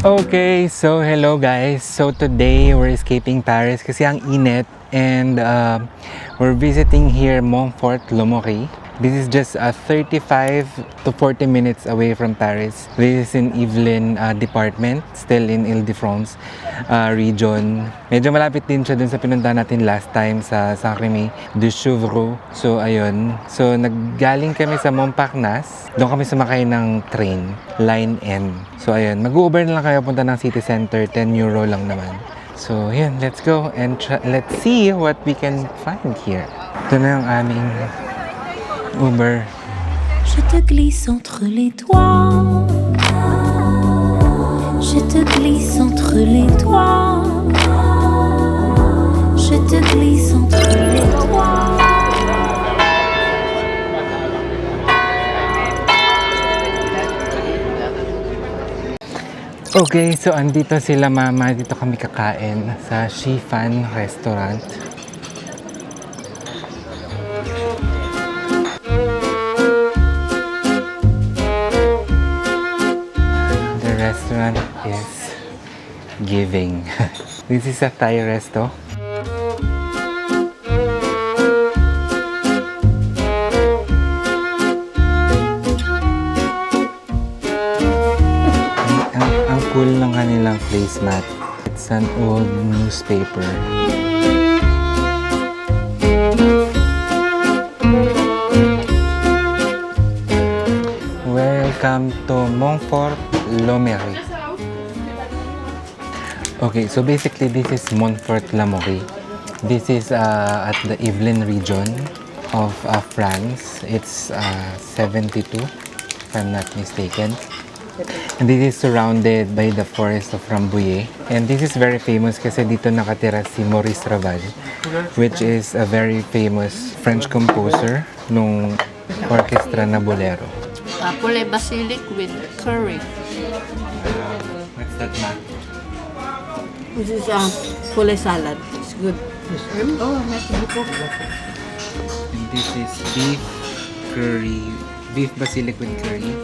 Okay, so hello guys. So today we're escaping Paris kasi ang init and we're visiting here Montfort Lomorie. This is just 35 to 40 minutes away from Paris. This is in Yvelines department, still in Ile-de-France region. Medyo malapit din siya dun sa pinuntahan natin last time sa Saint-Rémy du Chevreau. So ayun. So naggaling kami sa Montparnasse. Doon kami sumakay ng train, line N. So ayun, mag-Uber na lang kayo punta ng city center, 10 euro lang naman. So yun, let's go and let's see what we can find here. Ito na yung aming Uber. Je te glisse entre les doigts. Je te glisse entre les doigts. Je te glisse entre les doigts. Okay, so andito sila mama. Dito kami kakain sa Chiffon Restaurant. The restaurant is giving. This is a Thai resto. Ang cool ng kanilang placemat. It's an old newspaper. Welcome to Montfort Lomorie. Okay, so basically this is Montfort Lomorie. This is at the Yvelines region of France. It's 72, if I'm not mistaken. And this is surrounded by the forest of Rambouillet. And this is very famous kasi dito nakatira si Maurice Ravel, which is a very famous French composer nung orchestra na bolero. Poulet basilic with curry. What's that, ma? This is poulet salad. It's good. Oh, merci beaucoup. And this is beef curry, beef basilic with curry.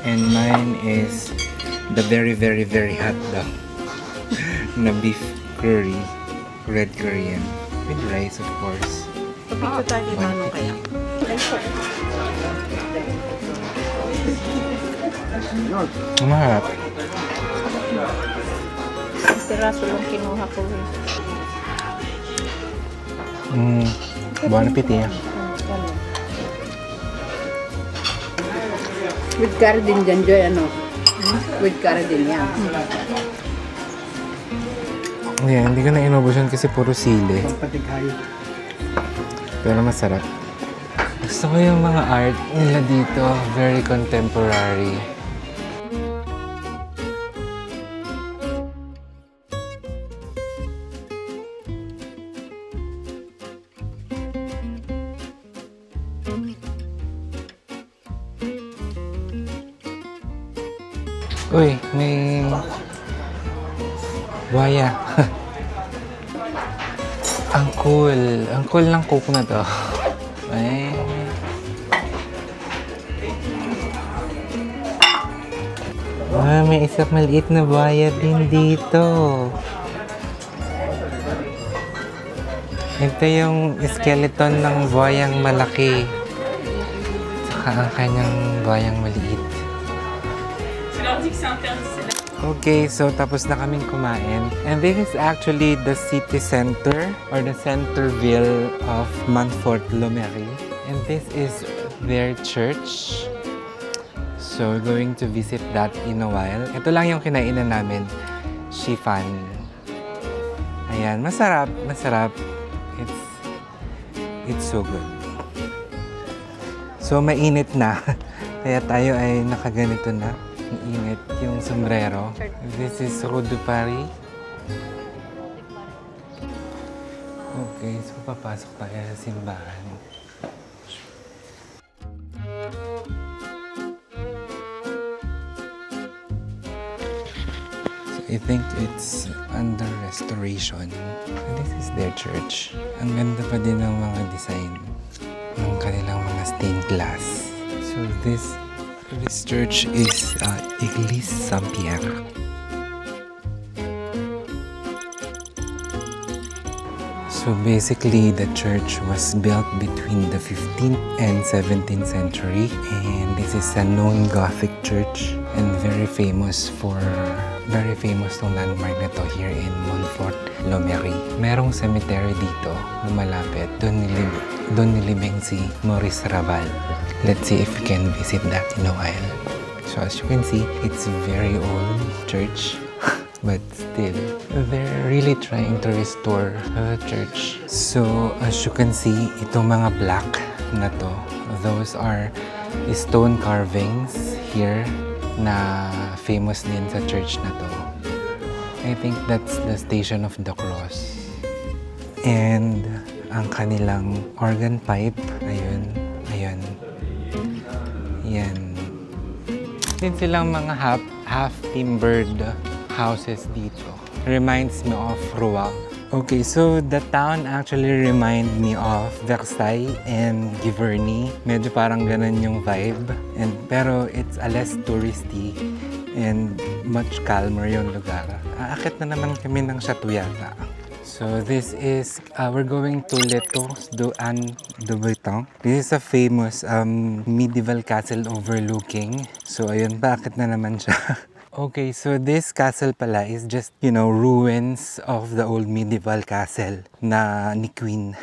And mine is the very, very, very hot daw na beef curry, red curry yan. With rice, of course. Pagpito tayo ni Mano kaya. Maharap. Piraso lang kinuha ko rin. Bon appetit. With curry din dyan, Joy, ano? With curry din yan. Yeah, hindi ko na inubos yun kasi puro sili. Pero masarap. Gusto ko yung mga art nila dito. Very contemporary. Uy, may buhaya. Ang cool. Ang cool ng coke na to. Ay. May isang maliit na buhaya din dito. Ito yung skeleton ng buhayang malaki. Saka ang kanyang buhayang maliit. Okay, so tapos na kaming kumain. And this is actually the city center or the centerville of Montfort Lomorie. And this is their church. So we're going to visit that in a while. Ito lang yung kinainan namin. Chiffon. Ayan, masarap, masarap. It's so good. So mainit na. Kaya tayo ay nakaganito na. Ang init yung sombrero. This is Rue de Paris. Okay, so papasok tayo sa simbahan. So I think it's under restoration. And this is their church. Ang ganda pa din ng mga design ng kanilang mga stained glass. So this church is Église Saint-Pierre. So basically, the church was built between the 15th and 17th century, and this is a known Gothic church and very famous tong landmark na to here in Montfort, Lomery. Merong cemetery dito na malapit. Doon nilibing si Maurice Raval. Let's see if we can visit that in a while. So as you can see, it's a very old church. But still, they're really trying to restore the church. So, as you can see, itong mga black na to, those are stone carvings here na famous din sa church na to. I think that's the Station of the Cross. And ang kanilang organ pipe, ayun. Yan. Din silang mga half-timbered houses dito. Reminds me of Rouen. Okay, so the town actually remind me of Versailles and Giverny. Medyo parang ganun yung vibe. Pero it's a less touristy and much calmer yung lugar. Aakit na naman kami ng Chateau yata. So this is, we're going to Les Tours d'Anne de Breteuil. This is a famous medieval castle overlooking. So ayun, bakit na naman siya? Okay, so this castle pala is just, ruins of the old medieval castle na ni Queen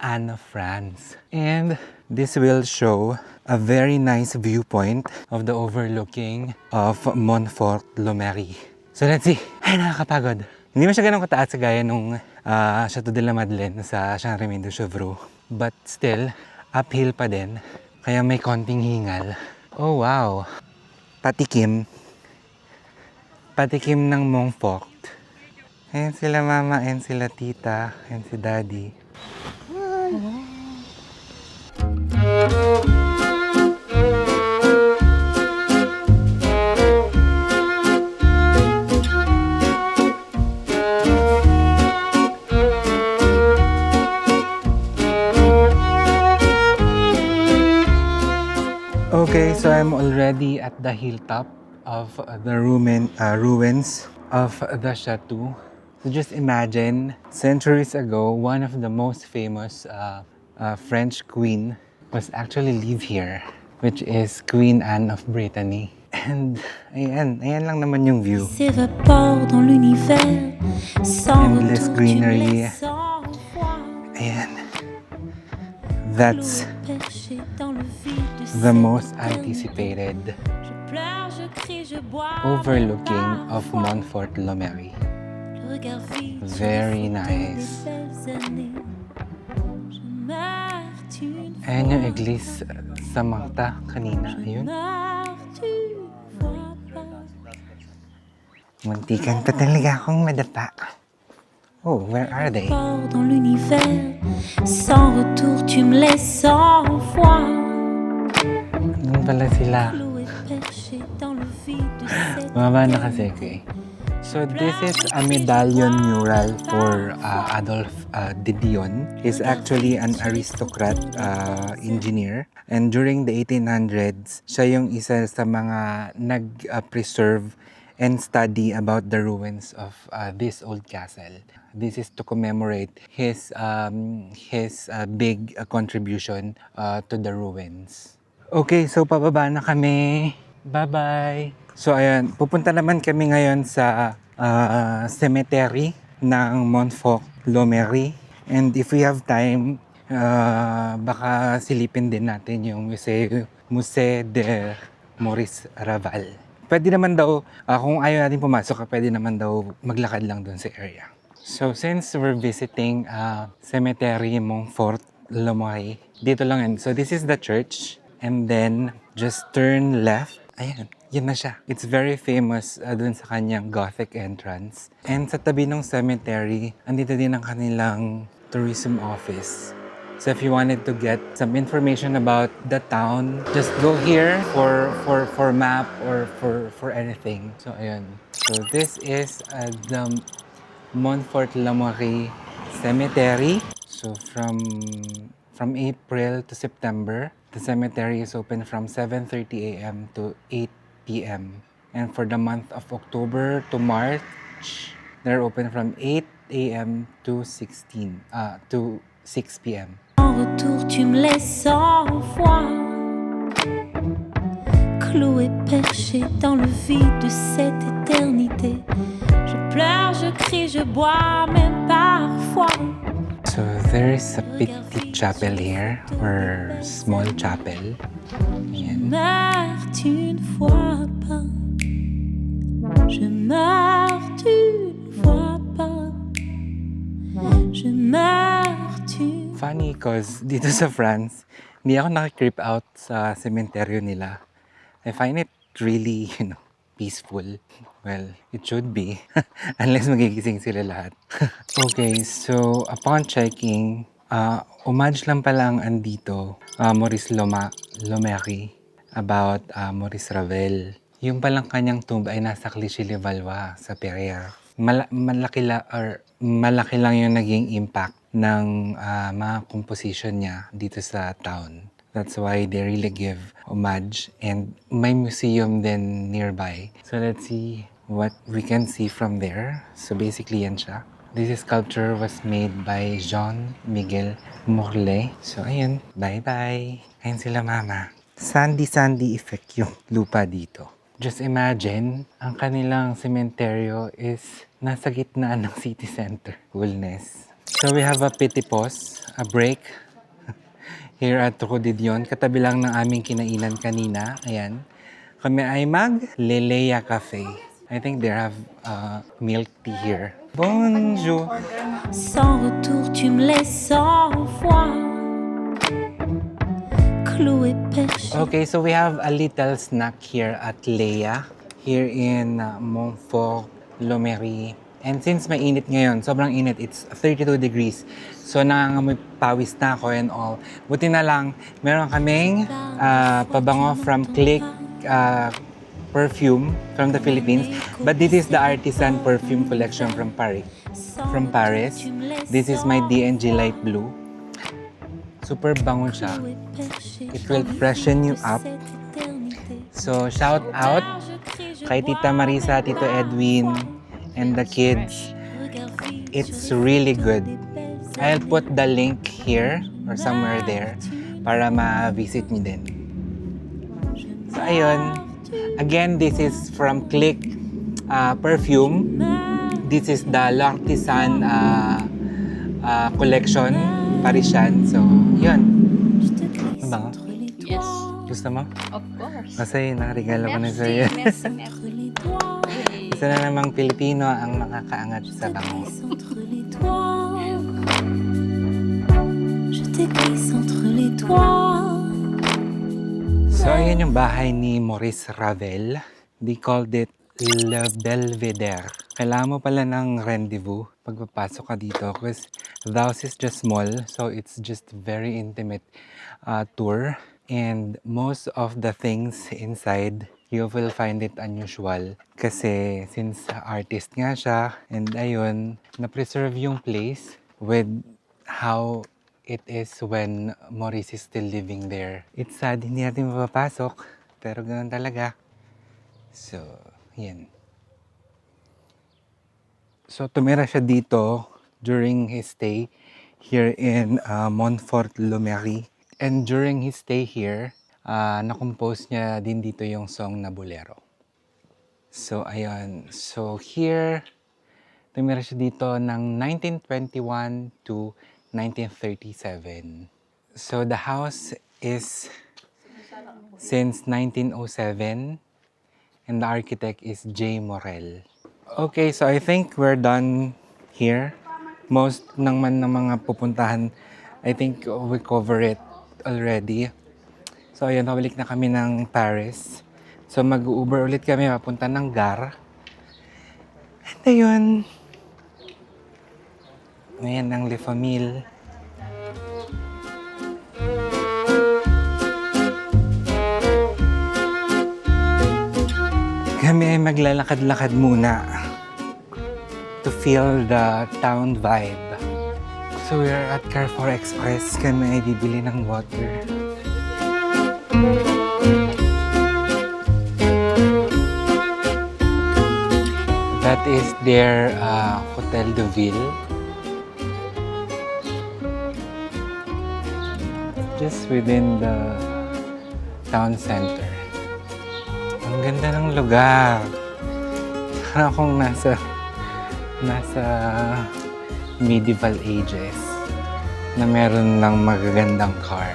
Anne of France. And this will show a very nice viewpoint of the overlooking of Montfort, Lomery. So let's see. Ay, nakakapagod. Hindi mo siya ganun kataas gaya nung Chateau de la Madeleine sa Saint-Rémy de Chevreuse. But still, uphill pa din. Kaya may konting hingal. Oh, wow. Patikim ng Montfort. Ayan sila mama, ayan sila tita, ayan si daddy. Okay, so I'm already at the hilltop of the ruins of the chateau. So just imagine, centuries ago, one of the most famous French queen was actually live here, which is Queen Anne of Brittany. And ayan lang naman yung view. S'évapore dans l'univers sans Endless retour, tu me greenery. laisses sans foi. Ayan. That's Perché dans le vide de the cette most éternité. anticipated Je pleure, je crie, je bois. overlooking of Montfort, Lomery. Le regard vide sur Very les photos nice. des belles années. Je meurs, tu ne Ayan yung vois iglesia sa Magta kanina. Ayun. meurs, tu vois pas. Muntikan pa talaga akong madapa. Oh, where are they? Pars dans l'univers sans retour, tu me laisses sans foi. Doon pala sila. Cloué, perché dans le vide de cette Bumaba na kasi ako eh. So this is a medallion mural for Adolphe de Dion. He's actually an aristocrat engineer. And during the 1800s, siya yung isa sa mga nag-preserve and study about the ruins of this old castle. This is to commemorate his big contribution to the ruins. Okay, so pababa na kami. Bye-bye! So ayan, pupunta naman kami ngayon sa cemetery ng Montfort, Lomery. And if we have time, baka silipin din natin yung Musée de Maurice Raval. Pwede naman daw, kung ayaw natin pumasok, pwede naman daw maglakad lang dun sa area. So since we're visiting cemetery Montfort, Lomery, dito lang yan. So this is the church. And then, just turn left. Ayan, yun na siya. It's very famous dun sa kanyang Gothic entrance. And sa tabi ng cemetery, andito din ang kanilang tourism office. So if you wanted to get some information about the town, just go here for map or for anything. So ayun. So this is the Montfort Lomery Cemetery. So from April to September, the cemetery is open from 7:30 a.m. to 8 p.m. And for the month of October to March, they're open from 8 a.m. to 6 p.m. En retour, tu me laisses sans foi, cloué, perché dans le vide de cette éternité. Je pleure, je crie, je bois, même parfois. So there is a petit chapel here, or small chapel. Ayan. Meurs, tu ne vois pas. Je meurs, tu ne vois pas. Je meurs, tu. Funny cause dito sa France, hindi ako nakikreep out sa sementeryo nila. I find it really, peaceful. Well, it should be. Unless magigising sila lahat. Okay, so upon checking, homage lang pala ang andito, Maurice Lomery, about Maurice Ravel. Yung palang kanyang tomb ay nasa Clichy-le-Valois sa Perrier. Malaki lang yung naging impact ng mga composition niya dito sa town. That's why they really give homage, and may museum din nearby. So let's see what we can see from there. So basically yan siya. This sculpture was made by Jean-Miguel Morlet. So ayun, bye-bye. Ayun sila mama. Sandy effect yung lupa dito. Just imagine, ang kanilang sementeryo is nasa gitna ng city center. Coolness. So we have a petit pause, a break here at Rodidion. Katabi lang ng aming kinainan kanina. Ayan. Kami ay mag-Lelea Cafe. I think they have milk tea here. Bonjour! Sans retour, tu me laisses sans foi, cloué, perché. Okay, so we have a little snack here at Lea, here in Montfort, Lomery. And since may init ngayon, sobrang init, it's 32 degrees. So nangangamoy pawis na ako and all. Buti na lang, meron kaming pabango from Click perfume from the Philippines. But this is the artisan perfume collection from Paris. This is my D&G Light Blue. Super bango siya. It will freshen you up. So shout out kay Tita Marisa, Tito Edwin, and the kids. It's really good. I'll put the link here or somewhere there para ma-visit niyo din. So ayun. Again, this is from Click perfume. This is the L'Artisan collection, Parisian. So, yun. Ano ba? Yes. Gusto mo? Of course. Kasi nakaregalo ko na sa'yo. Merci. Isa na namang Pilipino ang makakaangat sa bango. Je te glisse entre les doigts. So, ayan yung bahay ni Maurice Ravel. They called it Le Belvedere. Kailangan mo pala ng rendezvous pagpapasok ka dito because the house is just small, so it's just very intimate tour. And most of the things inside, you will find it unusual. Kasi since artist nga siya, and ayun, na-preserve yung place with how it is when Maurice is still living there. It's sad, hindi natin mapapasok, pero ganoon talaga. So, yan. So, tumira siya dito during his stay here in Montfort, Lomery. And during his stay here, na-compose niya din dito yung song na Bolero. So, ayun. So, here, tumira siya dito ng 1921 to 1937. So the house is since 1907 and the architect is J. Morel. Okay, so I think we're done here. Most ng mga pupuntahan, I think we cover it already. So ayun, pabalik na kami ng Paris. So mag-Uber ulit kami papunta ng Gare. And ayun. Ayan ang Le Famille. Kami ay maglalakad-lakad muna to feel the town vibe. So we're at Carrefour Express. Kami ay bibili ng water. That is their Hotel de Ville. Just within the town center. Ang ganda ng lugar. Parang akong nasa medieval ages na meron lang magagandang car.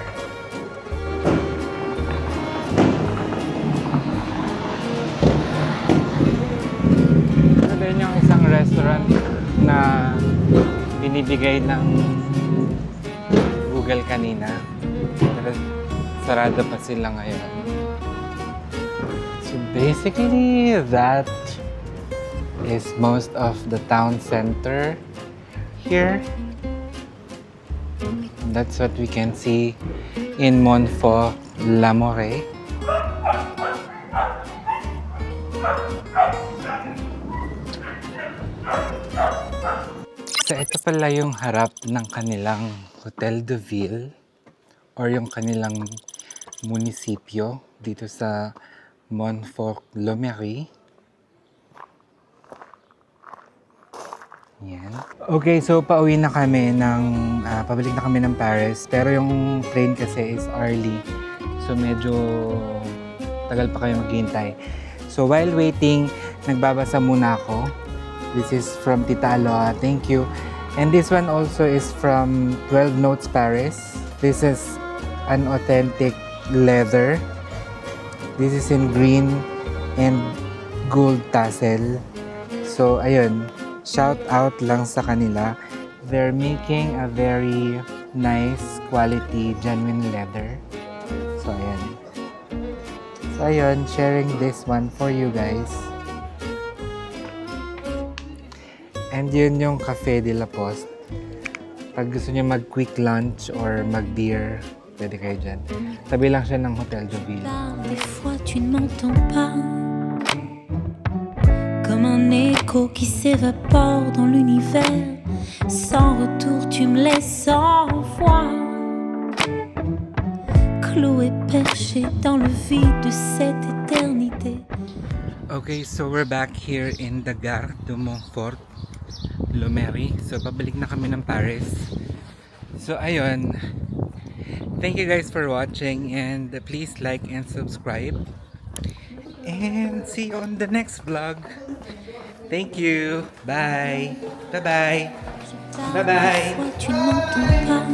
Ito din yung isang restaurant na binibigay ng Google kanina. Pero sarado pa sila ngayon. So basically, that is most of the town center here. That's what we can see in Montfort, Lamoré. So ito pala yung harap ng kanilang Hotel de Ville or yung kanilang munisipyo dito sa Montfort, Lamoré. Yan. Okay, so pauwi na kami pabalik na kami ng Paris. Pero yung train kasi is early. So medyo tagal pa kayo maghihintay. So while waiting, nagbabasa muna ako. This is from Tita Aloha. Thank you. And this one also is from 12 Notes Paris. This is an authentic leather. This is in green and gold tassel. So ayun. Shout out lang sa kanila. They're making a very nice quality genuine leather. So ayan. So ayun, sharing this one for you guys. And yun yung Café de la Poste. Pag gusto niyo mag-quick lunch or mag-beer, pwede kayo dyan. Tabi lang siya ng Hotel de Ville. Des fois tu ne m'entends pas. Comme un écho qui s'évapore dans l'univers. Sans retour, tu me laisses sans voix. Cloué, perché dans le vide de cette éternité. Okay, so we're back here in the Gare de Montfort, Lamoré. So pabalik na kami ng Paris. So ayun. Thank you guys for watching and please like and subscribe. And see you on the next vlog. Thank you. Bye. Bye-bye. Bye-bye. Tu ne m'entends pas.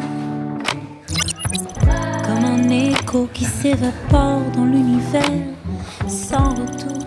Comme un écho qui s'évapore dans l'univers. Sans retour.